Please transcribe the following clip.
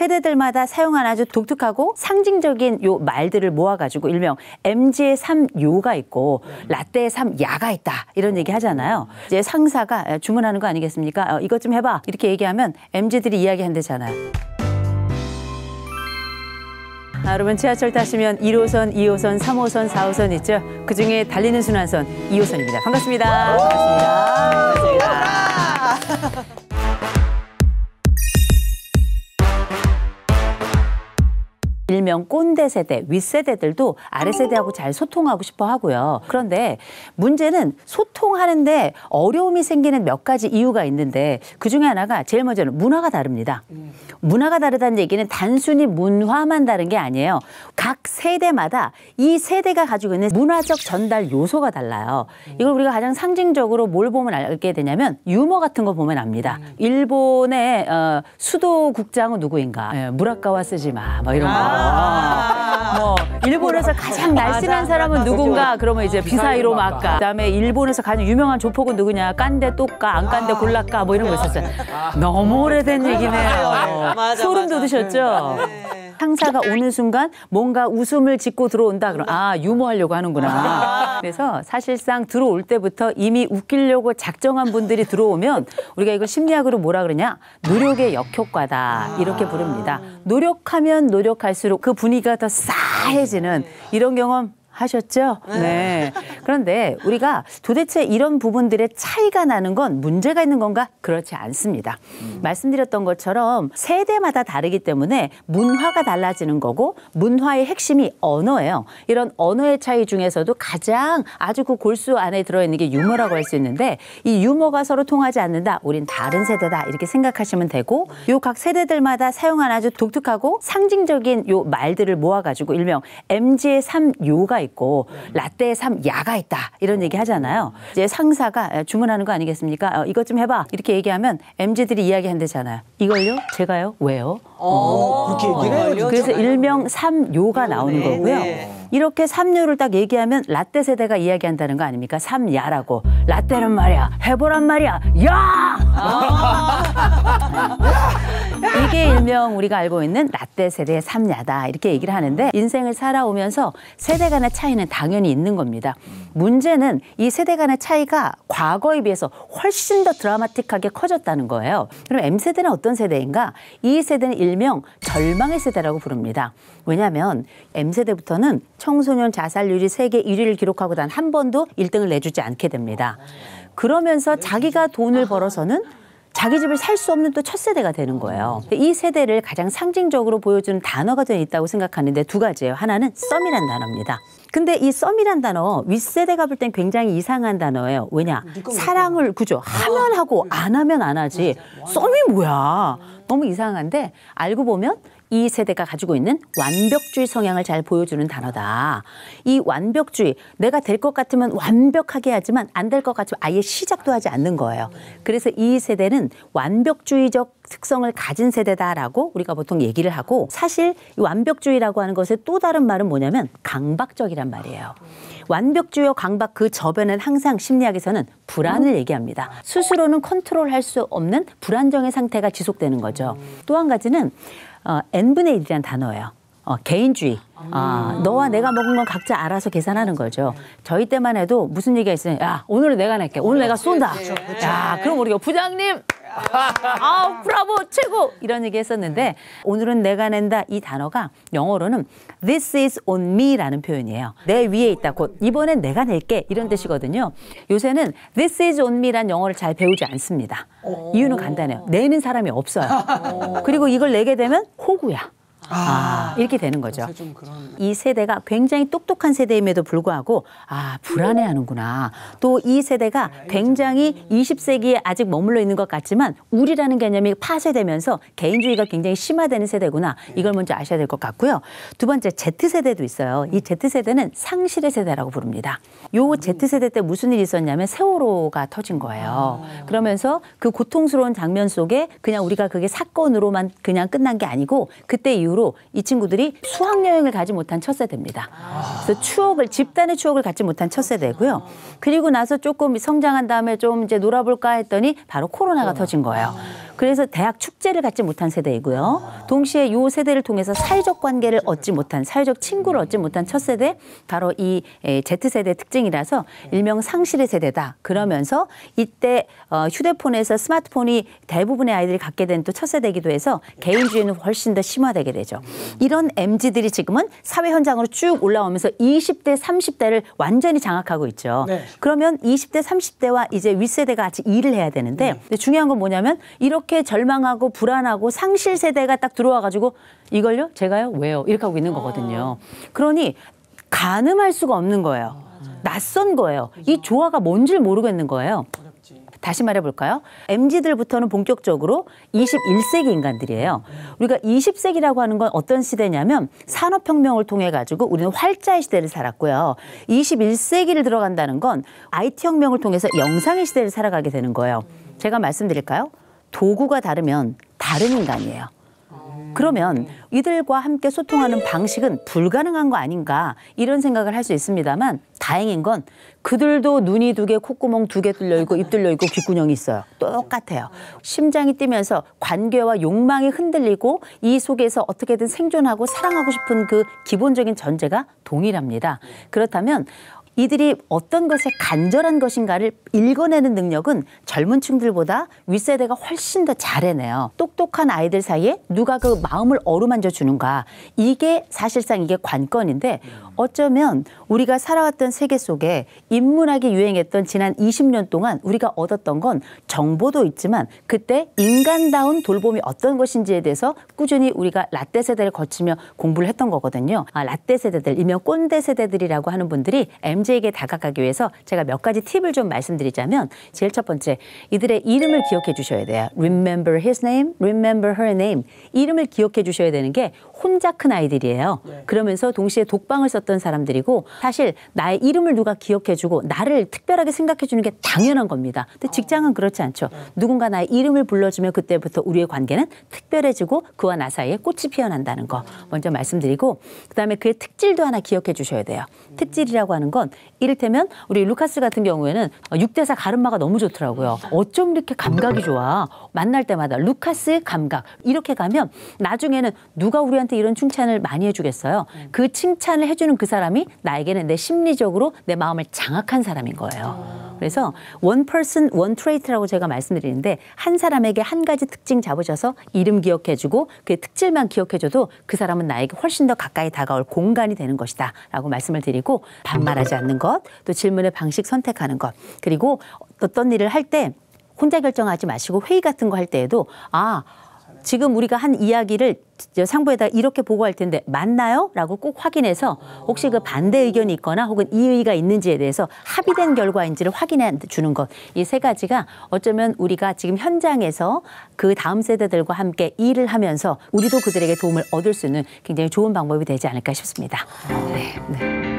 세대들마다 사용하는 아주 독특하고 상징적인 요 말들을 모아가지고 일명 MZ의 3요가 있고 라떼의 3야가 있다 이런 얘기 하잖아요. 이제 상사가 주문하는 거 아니겠습니까? 이것 좀 해봐 이렇게 얘기하면 MZ들이 이야기한대잖아요. 여러분 지하철 타시면 1호선, 2호선, 3호선, 4호선 있죠? 그중에 달리는 순환선 2호선입니다. 반갑습니다. 반갑습니다. 일명 꼰대 세대, 윗세대들도 아랫세대하고 잘 소통하고 싶어 하고요. 그런데 문제는 소통하는데 어려움이 생기는 몇 가지 이유가 있는데 그중에 하나가 제일 먼저는 문화가 다릅니다. 문화가 다르다는 얘기는 단순히 문화만 다른 게 아니에요. 각 세대마다 이 세대가 가지고 있는 문화적 전달 요소가 달라요. 이걸 우리가 가장 상징적으로 뭘 보면 알게 되냐면 유머 같은 거 보면 압니다. 일본의 수도국장은 누구인가? 무라카와 쓰지마 뭐 이런 거. 뭐 일본에서 가장 날씬한 사람은 누군가? 그러면 이제 비사이로 마까. 그다음에 일본에서 가장 유명한 조폭은 누구냐? 깐데 또까 안 깐데 골라까 뭐 이런 거 있었어요. 너무 오래된 얘기네요. 소름 돋으셨죠? 상사가 오는 순간 뭔가 웃음을 짓고 들어온다. 그럼 유머하려고 하는구나. 그래서 사실상 들어올 때부터 이미 웃기려고 작정한 분들이 들어오면 우리가 이걸 심리학으로 뭐라 그러냐? 노력의 역효과다. 이렇게 부릅니다. 노력하면 노력할수록 그 분위기가 더 싸해지는 이런 경험 하셨죠? 네. 그런데 우리가 도대체 이런 부분들의 차이가 나는 건 문제가 있는 건가? 그렇지 않습니다. 말씀드렸던 것처럼 세대마다 다르기 때문에 문화가 달라지는 거고 문화의 핵심이 언어예요. 이런 언어의 차이 중에서도 가장 아주 그 골수 안에 들어있는 게 유머라고 할 수 있는데 이 유머가 서로 통하지 않는다. 우린 다른 세대다. 이렇게 생각하시면 되고 요 각 세대들마다 사용하는 아주 독특하고 상징적인 요 말들을 모아가지고 일명 MZ의 3요가 있고 라떼의 3야가 있다 이런 얘기 하잖아요. 이제 상사가 주문하는 거 아니겠습니까? 이것 좀 해봐 이렇게 얘기하면 MZ들이 이야기한대잖아요. 이걸요? 제가요? 왜요? 그렇게 얘기를 해요. 그래서 일명 3요가 나오는 거고요. 이렇게 3요를 딱 얘기하면 라떼 세대가 이야기한다는 거 아닙니까? 3야라고. 라떼는 말이야. 해보란 말이야. 야! 이게 일명 우리가 알고 있는 라떼 세대의 3야다 이렇게 얘기를 하는데 인생을 살아오면서 세대 간의 차이는 당연히 있는 겁니다. 문제는 이 세대 간의 차이가 과거에 비해서 훨씬 더 드라마틱하게 커졌다는 거예요. 그럼 M세대는 어떤 세대인가? 이 세대는 일명 절망의 세대라고 부릅니다. 왜냐하면 M세대부터는 청소년 자살률이 세계 1위를 기록하고 단 한 번도 1등을 내주지 않게 됩니다. 그러면서 자기가 돈을 벌어서는 자기 집을 살 수 없는 또 첫 세대가 되는 거예요. 이 세대를 가장 상징적으로 보여주는 단어가 되 있다고 생각하는데 두 가지예요. 하나는 썸이란 단어입니다. 근데 이 썸이란 단어 윗세대가 볼 땐 굉장히 이상한 단어예요. 왜냐? 사랑을 그죠? 하면 하고 안 하면 안 하지. 썸이 뭐야? 너무 이상한데 알고 보면 이 세대가 가지고 있는 완벽주의 성향을 잘 보여주는 단어다. 이 완벽주의, 내가 될 것 같으면 완벽하게 하지만 안 될 것 같으면 아예 시작도 하지 않는 거예요. 그래서 이 세대는 완벽주의적 특성을 가진 세대다라고 우리가 보통 얘기를 하고 사실 이 완벽주의라고 하는 것의 또 다른 말은 뭐냐면 강박적이란 말이에요. 완벽주의와 강박 그 저변은 항상 심리학에서는 불안을 얘기합니다. 스스로는 컨트롤할 수 없는 불안정의 상태가 지속되는 거죠. 또 한 가지는 n분의 1이라는 단어예요. 개인주의. 너와 내가 먹은 건 각자 알아서 계산하는 거죠. 저희 때만 해도 무슨 얘기가 있어요. 야, 오늘은 내가 낼게. 오늘 내가 쏜다. 야, 그럼 우리가 부장님. 브라보 최고 이런 얘기 했었는데 오늘은 내가 낸다 이 단어가 영어로는 This is on me라는 표현이에요. 내 위에 있다. 곧 이번엔 내가 낼게 이런 뜻이거든요. 요새는 This is on me란 영어를 잘 배우지 않습니다. 이유는 간단해요. 내는 사람이 없어요. 그리고 이걸 내게 되면 호구야. 이렇게 되는 거죠. 이 세대가 굉장히 똑똑한 세대임에도 불구하고 불안해하는구나. 또 이 세대가 굉장히 20세기에 아직 머물러 있는 것 같지만 우리라는 개념이 파쇄되면서 개인주의가 굉장히 심화되는 세대구나. 이걸 먼저 아셔야 될 것 같고요. 두 번째 Z세대도 있어요. 이 Z세대는 상실의 세대라고 부릅니다. 요 Z세대 때 무슨 일이 있었냐면 세월호가 터진 거예요. 그러면서 그 고통스러운 장면 속에 그냥 우리가 그게 사건으로만 그냥 끝난 게 아니고 그때 이후로 이 친구들이 수학여행을 가지 못한 첫 세대입니다. 그래서 집단의 추억을 갖지 못한 첫 세대고요. 그리고 나서 조금 성장한 다음에 좀 이제 놀아볼까 했더니 바로 코로나가 터진 거예요. 그래서 대학 축제를 갖지 못한 세대이고요. 동시에 이 세대를 통해서 사회적 관계를 얻지 못한, 사회적 친구를 얻지 못한 첫 세대, 바로 이 Z세대 특징이라서 일명 상실의 세대다. 그러면서 이때 휴대폰에서 스마트폰이 대부분의 아이들이 갖게 된 또 첫 세대이기도 해서 개인주의는 훨씬 더 심화되게 되죠. 이런 MZ들이 지금은 사회 현장으로 쭉 올라오면서 20대, 30대를 완전히 장악하고 있죠. 네. 그러면 20대, 30대와 이제 윗세대가 같이 일을 해야 되는데 근데 중요한 건 뭐냐면 이렇게 절망하고 불안하고 상실 세대가 딱 들어와가지고 이걸요? 제가요? 왜요? 이렇게 하고 있는 거거든요. 그러니 가늠할 수가 없는 거예요. 낯선 거예요. 이 조화가 뭔지 모르겠는 거예요. 다시 말해볼까요? MZ들부터는 본격적으로 21세기 인간들이에요. 우리가 20세기라고 하는 건 어떤 시대냐면 산업혁명을 통해 가지고 우리는 활자의 시대를 살았고요. 21세기를 들어간다는 건 IT혁명을 통해서 영상의 시대를 살아가게 되는 거예요. 제가 말씀드릴까요? 도구가 다르면 다른 인간이에요. 그러면 이들과 함께 소통하는 방식은 불가능한 거 아닌가 이런 생각을 할 수 있습니다만 다행인 건 그들도 눈이 2개, 콧구멍 2개 뚫려 있고 입 뚫려 있고 귓구녕이 있어요. 똑같아요. 심장이 뛰면서 관계와 욕망이 흔들리고 이 속에서 어떻게든 생존하고 사랑하고 싶은 그 기본적인 전제가 동일합니다. 그렇다면 이들이 어떤 것에 간절한 것인가를 읽어내는 능력은 젊은 층들보다 윗세대가 훨씬 더 잘 해내요. 똑똑한 아이들 사이에 누가 그 마음을 어루만져 주는가. 이게 사실상 이게 관건인데 어쩌면 우리가 살아왔던 세계 속에 인문학이 유행했던 지난 20년 동안 우리가 얻었던 건 정보도 있지만 그때 인간다운 돌봄이 어떤 것인지에 대해서 꾸준히 우리가 라떼 세대를 거치며 공부를 했던 거거든요. 라떼 세대들, 일명 꼰대 세대들이라고 하는 분들이 MZ에게 다가가기 위해서 제가 몇 가지 팁을 좀 말씀드리자면 제일 첫 번째, 이들의 이름을 기억해 주셔야 돼요. Remember his name, remember her name. 이름을 기억해 주셔야 되는 게 혼자 큰 아이들이에요. 그러면서 동시에 독방을 썼던 사람들이고 사실 나의 이름을 누가 기억해 주고 나를 특별하게 생각해 주는 게 당연한 겁니다. 근데 직장은 그렇지 않죠. 누군가 나의 이름을 불러주면 그때부터 우리의 관계는 특별해지고 그와 나 사이에 꽃이 피어난다는 거 먼저 말씀드리고 그다음에 그의 특질도 하나 기억해 주셔야 돼요. 특질이라고 하는 건 이를테면 우리 루카스 같은 경우에는 6대사 가르마가 너무 좋더라고요. 어쩜 이렇게 감각이 좋아. 만날 때마다 루카스 감각. 이렇게 가면 나중에는 누가 우리한테 이런 칭찬을 많이 해주겠어요. 그 칭찬을 해주는 그 사람이 나에게는 내 심리적으로 내 마음을 장악한 사람인 거예요. 그래서 one person, one trait라고 제가 말씀드리는데 한 사람에게 한 가지 특징 잡으셔서 이름 기억해주고 그 특질만 기억해줘도 그 사람은 나에게 훨씬 더 가까이 다가올 공간이 되는 것이다 라고 말씀을 드리고 반말하지 않는 것, 또 질문의 방식 선택하는 것, 그리고 어떤 일을 할 때 혼자 결정하지 마시고 회의 같은 거 할 때에도 지금 우리가 한 이야기를 상부에다 이렇게 보고할 텐데 맞나요? 라고 꼭 확인해서 혹시 그 반대 의견이 있거나 혹은 이의가 있는지에 대해서 합의된 결과인지를 확인해 주는 것. 이 세 가지가 어쩌면 우리가 지금 현장에서 그 다음 세대들과 함께 일을 하면서 우리도 그들에게 도움을 얻을 수 있는 굉장히 좋은 방법이 되지 않을까 싶습니다. 네.